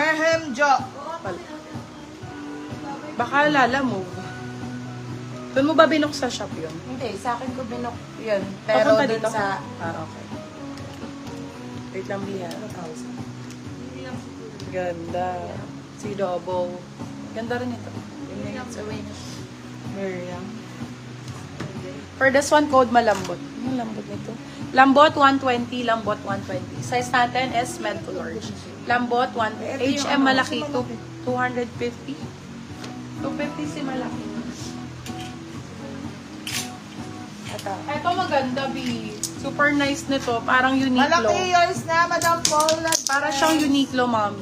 Merhem Jo. Baka lalamove. Doon mo ba binok sa shop yun? Hindi, sa akin ko binok yun. Pero Papunta dun dito? sa... Okay. Wait lang, Bia. Ganda. Si Double. Ganda rin ito. minutes away na siya. Miriam. For this one, code malambot. Ano lambot nito? Lambot 120, lambot 120. Size natin is med to large. Lambot 1, HM malaki to 250. 250 si malaki. Ito maganda, B. Super nice nito. Parang Uniqlo. Malaki yours na, Madam Paula. Para siyang Uniqlo, ma'am.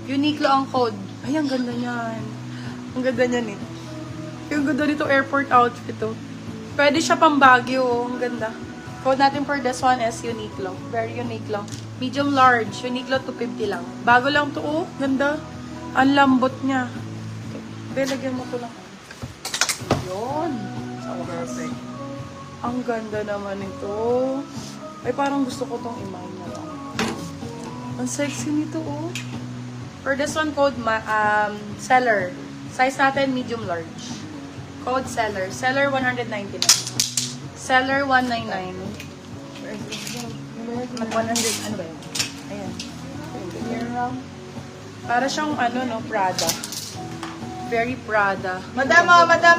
Uniqlo ang code. Ay, ang ganda niyan. Ang ganda niyan eh. Yung ganda nito airport outfit to. Pwede siya pang Baguio. Oh. Ang ganda. Code natin for this one is Uniqlo. Very Uniqlo. Medium large. Uniqlo 250 lang. Bago lang to. Oh, ganda. Ang lambot niya. Okay. Lagyan mo to lang. Yun. Perfect. Ang ganda naman ito. Ay, parang gusto ko tong imay na lang. Ang sexy nito, oh. For this one, code seller. Size natin, medium large. Code seller. Seller 199. Seller 199. 100, ano ba yun? Ayan. Para siyang, ano, no, Prada. Very Prada. Madam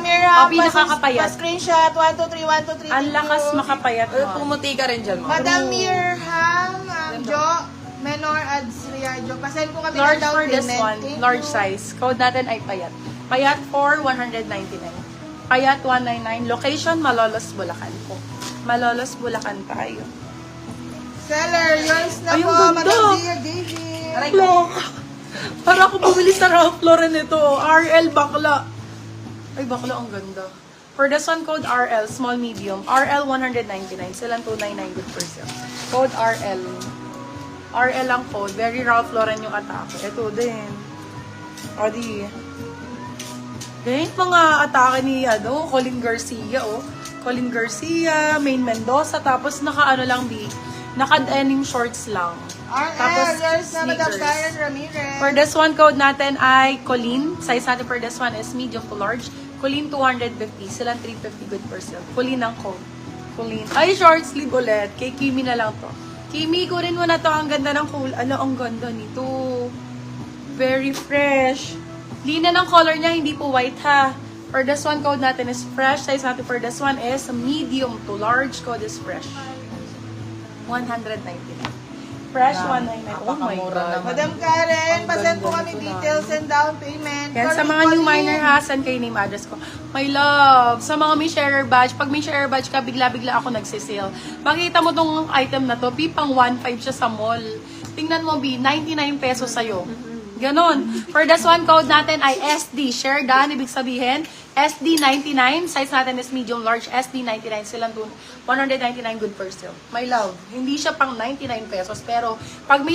Mira, Papi, nakakapayat. screenshot 1, 2, 3, 1, 2, 3. Ang lakas makapayat mo. Pumuti ka rin dyan, Madam Mirham, Jo, Menor Ads Riajo. Pasend ko kami Large ng down for this payment. one. Thank Large you. size. Code natin ay payat. Payat for 199. Payat 199. Location, Malolos, Bulacan po. Malolos, Bulacan tayo. Seller, yours na Ay, po, ang ganda. Madam Zia David. Aray, Para ako bumili sa Ralph Lauren nito. RL bakla. Ay, bakla ang ganda. For this one, code RL, small medium. RL 199. Silang 299 good for sale. Code RL. RL ang code. Very Ralph Lauren yung atake. Ito din. O di. Ganyan mga atake ni Colin Garcia. Oh. Colin Garcia, Maine Mendoza. Tapos naka-ano lang, naka-denim shorts lang. RL, yours na, Madam sneakers. Karen Ramirez. For this one, code natin ay Colleen. Size natin for this one is medium to large. Colleen 250. Silang 350 good for sale. Colleen ang code. Colleen. Ay, short sleeve ulit. Kay Kimi na lang to. Kimi, kunin mo na to. Ang ganda ng cool. Ano, ang ganda nito. Very fresh. Lina ng color niya, hindi po white ha. For this one, code natin is fresh. Size natin for this one is medium to large. Code is fresh. 199. Fresh 199. Oh my God. Madam Karen, pasend po kami details and down payment. Yan, sa mga new miner ha, send kayo name address ko. My love, sa mga may sharer badge, pag may sharer badge ka, bigla-bigla ako nagsisale. Makita mo tong item na to, pang 1.5 siya sa mall. Tingnan mo, 99 pesos sa'yo. Ganon. For this one, code natin ay SD. Share done, ibig sabihin, SD99. Size natin is medium large, SD99. Silang dun, 199 good for sale. My love, hindi siya pang 99 pesos. Pero, pag may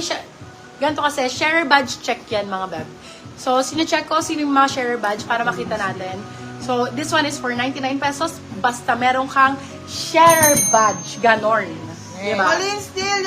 ganito kasi, share badge check yan, mga beb. So, sino-check ko sino yung mga share badge para makita natin. So, this one is for 99 pesos. Basta meron kang share badge. Ganon. Diba? Colleen Steele,